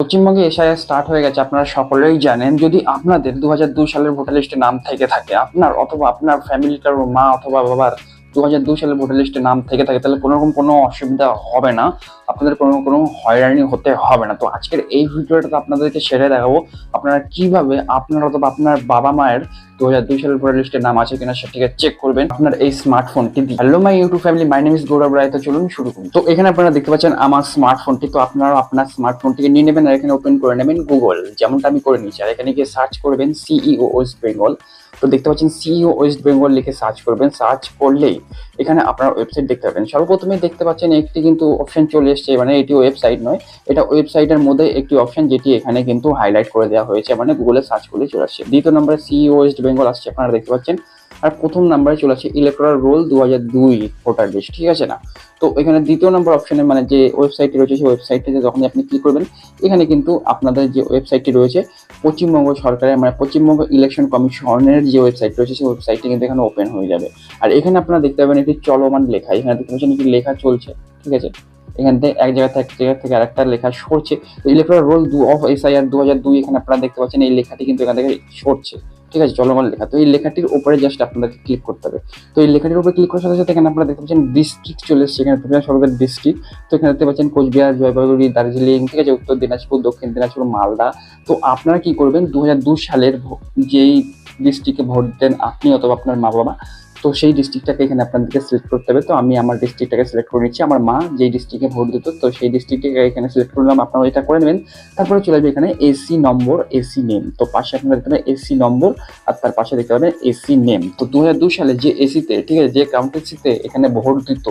পশ্চিমবঙ্গে SIR start হয়ে গেছে, আপনারা সকলেই জানেন। যদি আপনাদের 2002 সালের ভোটার লিস্টে নাম থেকে থাকে, আপনার অথবা আপনার ফ্যামিলির কারো মা অথবা বাবার 2002 সালের ভোটার লিস্টে নাম থেকে থাকে, তাহলে কোনো রকম কোনো অসুবিধা হবে না, আপনাদের কোনো হয়রানি হতে হবে না। তো আজকের এই ভিডিওটাতে আপনাদেরকে সেরে দেখাবো আপনারা কিভাবে আপনার অথবা আপনার বাবা মায়ের 2002 সালের ভোটার লিস্টে নাম আছে কিনা সেটাকে চেক করবেন আপনার এই স্মার্টফোনটি দিয়ে। Hello my YouTube family, my name is Gaurav Roy. তো চলুন শুরু করি। তো এখানে আপনারা দেখতে পাচ্ছেন আমার স্মার্টফোনটি। তো আপনারা আপনার স্মার্টফোনটিকে নিয়ে নেবেন আর এখানে ওপেন করে নেবেন গুগল, যেমনটা আমি করে নিয়েছি। আর এখানে গিয়ে সার্চ করবেন সিইও ওয়েস্ট বেঙ্গল। তো দেখতে পাচ্ছেন সিইও ওয়েস্ট বেঙ্গল লিখে সার্চ করবেন। সার্চ করলেই এখানে আপনার ওয়েবসাইট দেখতে পাবেন। সর্বপ্রথমে দেখতে পাচ্ছেন একটি কিন্তু অপশন চলে এসেছে, মানে এটি ওয়েবসাইট নয়, এটা ওয়েবসাইটের মধ্যে একটি অপশন যেটি এখানে কিন্তু হাইলাইট করে দেওয়া হয়েছে, মানে গুগলে সার্চ করলে চলে আসছে। দ্বিতীয় নম্বরে সিইও ওয়েস্ট বেঙ্গল আসছে, আপনারা দেখতে পাচ্ছেন। আর প্রথম নাম্বারে চলে আসছে ইলেকট্রাল রোল 2002 ভোটার লিস্ট, ঠিক আছে না? তো এখানে দ্বিতীয় নম্বর অপশনে মানে যে ওয়েবসাইটটি রয়েছে সেই ওয়েবসাইটটিতে যখন আপনি ক্লিক করবেন, এখানে কিন্তু আপনাদের যে ওয়েবসাইটটি রয়েছে পশ্চিমবঙ্গ সরকারের মানে পশ্চিমবঙ্গ ইলেকশন কমিশনের যে ওয়েবসাইট রয়েছে সেই ওয়েবসাইটটি কিন্তু এখানে ওপেন হয়ে যাবে। আর এখানে আপনারা দেখতে পাবেন একটি চলমান লেখা, এখানে দেখতে পাচ্ছেন একটি লেখা চলছে, ঠিক আছে? এখান থেকে এক জায়গা থেকে আরেকটা লেখা সরছে। ইলেকট্রাল রোল অফ এসআইআর 2002 এখানে আপনারা দেখতে পাচ্ছেন এই লেখাটি কিন্তু এখান থেকে সরছে, ঠিক আছে? চলমান লেখা। তো এই লেখাটির উপরে জাস্ট আপনাদেরকে ক্লিক করতে হবে। তো এই লেখাটির উপরে ক্লিক করার সাথে সাথে এখানে আপনারা দেখতে পাচ্ছেন ডিস্ট্রিক্ট চলে এসেছে, এখানে সরকার ডিস্ট্রিক্ট। তো এখানে দেখতে পাচ্ছেন কোচবিহার, জলপাইগুড়ি, দার্জিলিং, ঠিক আছে? উত্তর দিনাজপুর, দক্ষিণ দিনাজপুর, মালদা। তো আপনারা কি করবেন, 2002 সালের যেই ডিস্ট্রিক্টে ভোট দেন আপনি অথবা আপনার মা বাবা, তো সেই ডিস্ট্রিক্টটাকে এখানে আপনাদেরকে সিলেক্ট করতে হবে। তো আমি আমার ডিস্ট্রিক্টটাকে সিলেক্ট করে নিচ্ছি। আমার মা যেই ডিস্ট্রিক্টে ভোট দিত তো সেই ডিস্ট্রিক্টটাকে এখানে সিলেক্ট করলাম। আপনারা এটা করে নেবেন। তারপরে চলে যাবে এখানে এসি নম্বর, এসি নেম। তো পাশে আপনারা দেখতে পাবেন এসি নম্বর আর তার পাশে দেখতে পাবেন এসি নেম। তো 2002 সালে যে এসিতে, ঠিক আছে, যে কাউন্টেন্সিতে এখানে ভোট দিত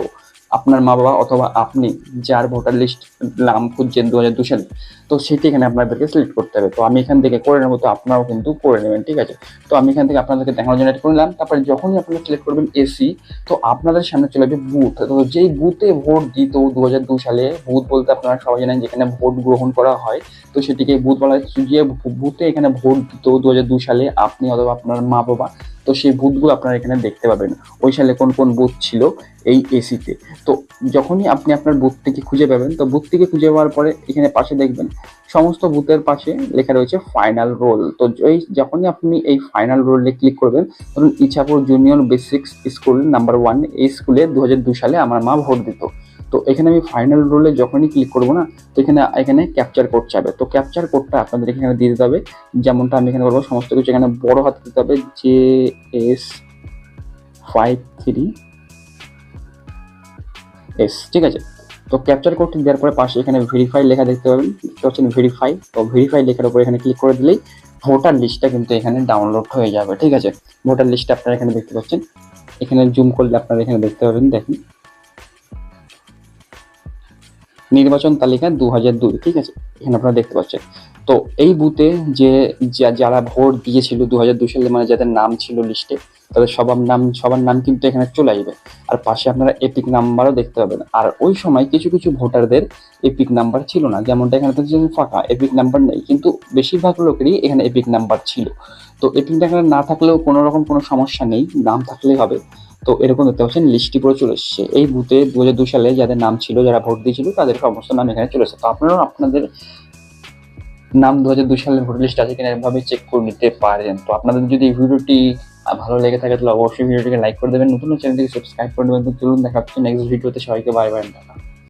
আপনার মা বাবা অথবা আপনি, যার ভোটার লিস্ট নাম খুঁজছেন 2002 সালে, তো সেটি এখানে আপনাদেরকে সিলেক্ট করতে হবে। তো আমি এখান থেকে করে নেবো, তো আপনারাও কিন্তু করে নেবেন, ঠিক আছে? তো আমি এখান থেকে আপনাদেরকে দেখানোর জন্য এটা করে নিলাম। তারপরে যখনই আপনারা সিলেক্ট করবেন এসি, তো আপনাদের সামনে চলে যাবে বুথ। তো যেই বুথে ভোট দিত 2002 সালে, বুথ বলতে আপনারা সবাই জানেন যেখানে ভোট গ্রহণ করা হয়, তো সেটিকে বুথ বলা হয়। যে বুথে এখানে ভোট দিত 2002 সালে আপনি অথবা আপনার মা বাবা, তো সেই বুথগুলো আপনারা এখানে দেখতে পাবেন ওই সালে কোন কোন বুথ ছিল এই এসিতে। তো যখনই আপনি আপনার বুথটিকে খুঁজে পাবেন, তো বুথটিকে খুঁজে পাওয়ার পরে এখানে পাশে দেখবেন সমস্ত বুথের পাশে লেখা রয়েছে ফাইনাল রোল। তো যখনই আপনি এই ফাইনাল রোলে ক্লিক করবেন, ধরুন Ichapur junior basic school number 1, এই স্কুলে 2002 সালে আমার মা ভোট দিত। তো এখানে আমি ফাইনাল রোলে যখনই ক্লিক করবো না, তো এখানে ক্যাপচার কোড চাবে। তো ক্যাপচার কোডটা আপনাদের এখানে দিয়ে দিতে হবে, যেমনটা আমি এখানে বলবো। সমস্ত কিছু এখানে বড় হাতে দিতে হবে, JS53S, ঠিক আছে? তো ক্যাপচার কোডটি দেওয়ার পরে পাশে এখানে ভেরিফাই লেখা দেখতে পাবেন, দেখতে পাচ্ছেন ভেরিফাই। তো ভেরিফাই লেখার উপর এখানে ক্লিক করে দিলেই ভোটার লিস্টটা কিন্তু এখানে ডাউনলোড হয়ে যাবে, ঠিক আছে? ভোটার লিস্টটা আপনারা এখানে দেখতে পাচ্ছেন, এখানে জুম করলে আপনারা এখানে দেখতে পাবেন, দেখুন নির্বাচন তালিকা 2002, ঠিক আছে? এখানে আপনারা দেখতে পাচ্ছেন। তো এই বুথে যে যারা ভোট দিয়েছিল 2002 সালে, মানে যাদের নাম ছিল লিস্টে, তাদের সবার নাম কিন্তু এখানে চলে আসবে। আর পাশে আপনারা এপিক নাম্বারও দেখতে পাবেন। আর ওই সময় কিছু কিছু ভোটারদের এপিক নাম্বার ছিল না, যেমনটা এখানে ফাঁকা, এপিক নাম্বার নেই, কিন্তু বেশিরভাগ লোকেরই এখানে এপিক নাম্বার ছিল। তো এপিক নাম্বার না থাকলেও কোনো রকম কোনো সমস্যা নেই, নাম থাকলেই হবে। তো এরকম দেখতে পাচ্ছেন লিস্টটি পুরো চলে এসছে। এই বুথে 2002 সালে যাদের নাম ছিল, যারা ভোট দিয়েছিল, তাদের সমস্ত নাম এখানে চলে এসেছে। তো আপনারাও আপনাদের নাম 2002 সালের ভোটার লিস্ট আছে কিনা এভাবে চেক করে নিতে পারেন। তো আপনাদের যদি এই ভিডিওটি ভালো লেগে থাকে তাহলে অবশ্যই ভিডিওটিকে লাইক করে দেবেন, নতুন চ্যানেলটিকে সাবস্ক্রাইব করে দেবেন। তো চলুন দেখা হচ্ছে নেক্সট ভিডিওতে। সবাইকে বাই বাই।